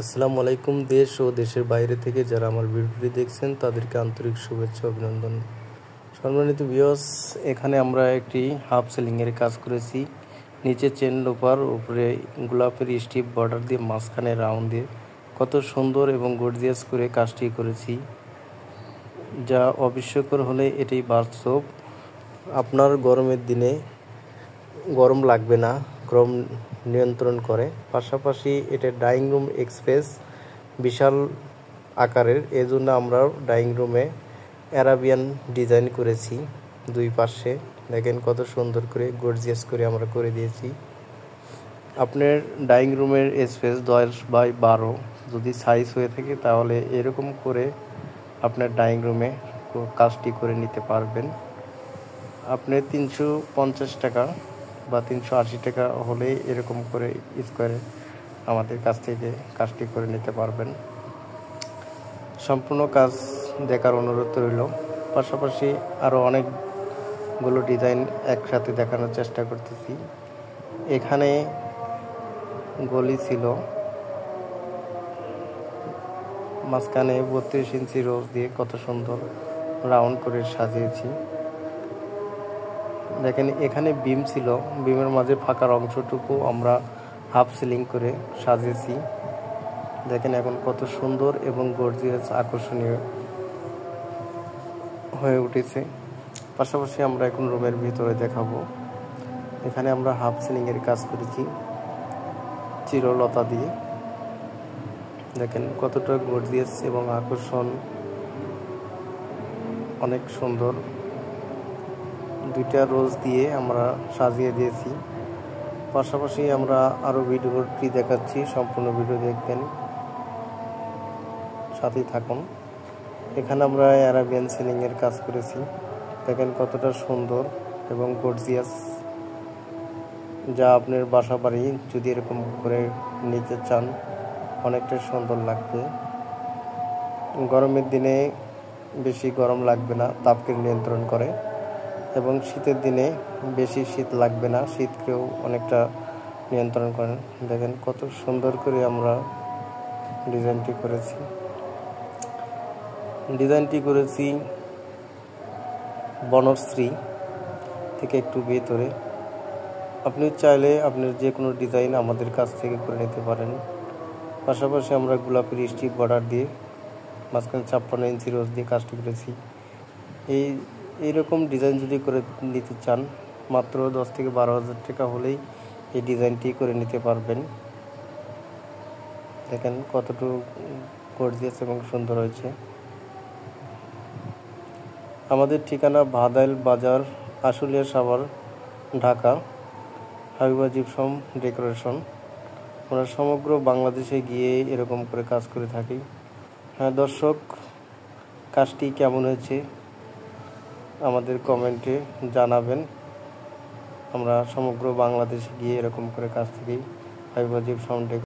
আসসালামু আলাইকুম। দেশ ও দেশের বাইরে থেকে যারা আমার ভিডিওটি দেখছেন তাদেরকে আন্তরিক শুভেচ্ছা অভিনন্দন। সম্মানিত ভিউয়ার্স, এখানে আমরা একটি হাফ সিলিংয়ের কাজ করেছি। নিচে চেন লোপার, উপরে গোলাপের স্ট্রিপ বর্ডার দিয়ে মাঝখানে রাউন্ড দিয়ে কত সুন্দর এবং গর্জিয়াস করে কাজটি করেছি, যা অবিস্ময়কর হলে এটাই বাস্তব। আপনার গরমের দিনে গরম লাগবে না, গরম নিয়ন্ত্রণ করে। পাশাপাশি এটা ডাইনিং রুম এক্সপ্রেস, বিশাল আকারের, এজন্য আমরা ডাইনিং রুমে অ্যারাবিয়ান ডিজাইন করেছি। দুই পাশে দেখেন কত সুন্দর করে গর্জিয়াস করে আমরা করে দিয়েছি। আপনার ডাইনিং রুমের স্পেস 10x12 যদি সাইজ হয়ে থাকে তাহলে এরকম করে আপনার ডাইনিং রুমে কাজটি করে নিতে পারবেন। আপনি 350 টাকা বা 380 টাকা হলে এরকম করে স্কোয়ারে আমাদের কাছ থেকে কাজটি করে নিতে পারবেন। সম্পূর্ণ কাজ দেখার অনুরোধ রইল। পাশাপাশি আরও অনেকগুলো ডিজাইন একসাথে দেখানোর চেষ্টা করতেছি। এখানে গলি ছিল, মাঝখানে 32 ইঞ্চি রোজ দিয়ে কত সুন্দর রাউন্ড করে সাজিয়েছি। দেখেন এখানে বিম ছিল, বিমের মাঝে ফাঁকার অংশটুকু আমরা হাফ সিলিং করে সাজিয়েছি। দেখেন এখন কত সুন্দর এবং গর্জিয়াস আকর্ষণীয় হয়ে উঠেছে। পাশাপাশি আমরা এখন রুমের ভিতরে দেখাবো। এখানে আমরা হাফ সিলিংয়ের কাজ করেছি চিরলতা দিয়ে। দেখেন কতটা গর্জিয়াস এবং আকর্ষণ, অনেক সুন্দর। দুইটা রোজ দিয়ে আমরা সাজিয়ে দিয়েছি। পাশাপাশি আমরা আরও ভিডিওটি দেখাচ্ছি, সম্পূর্ণ ভিডিও দেখবেন, সাথেই থাকুন। এখানে আমরা অ্যারাবিয়ান সিলিংয়ের কাজ করেছি। দেখেন কতটা সুন্দর এবং গর্জিয়াস, যা আপনার বাসা বাড়ি যদি এরকম করে নিতে চান অনেকটা সুন্দর লাগবে। গরমের দিনে বেশি গরম লাগবে না, তাপকে নিয়ন্ত্রণ করে, এবং শীতের দিনে বেশি শীত লাগবে না, শীতকেও অনেকটা নিয়ন্ত্রণ করেন। দেখেন কত সুন্দর করে আমরা ডিজাইনটি করেছি। বনশ্রী থেকে একটু ভেতরে। আপনি চাইলে আপনার যে কোনো ডিজাইন আমাদের কাছ থেকে করে নিতে পারেন। পাশাপাশি আমরা গোলাপের স্ট্রিপ বর্ডার দিয়ে মাঝখানে 56 ইঞ্চি রোজ দিয়ে কাজটি করেছি। এইরকম ডিজাইন যদি করে নিতে চান মাত্র 10 থেকে 12,000 টাকা হলেই এই ডিজাইনটি করে নিতে পারবেন। দেখেন কতটুকু গর্জিয়াস এবং সুন্দর হয়েছে। আমাদের ঠিকানা ভাদাইল বাজার, আশুলিয়া সাভার, ঢাকা। Habiba gypsum decoration. আমরা সমগ্র বাংলাদেশে গিয়ে এরকম করে কাজ করে থাকি। হ্যাঁ দর্শক, কাজটি কেমন হয়েছে আমাদের কমেন্টে জানাবেন। আমরা সমগ্র বাংলাদেশে গিয়ে এরকম করে কাজ থেকে হাবিবা জিপসাম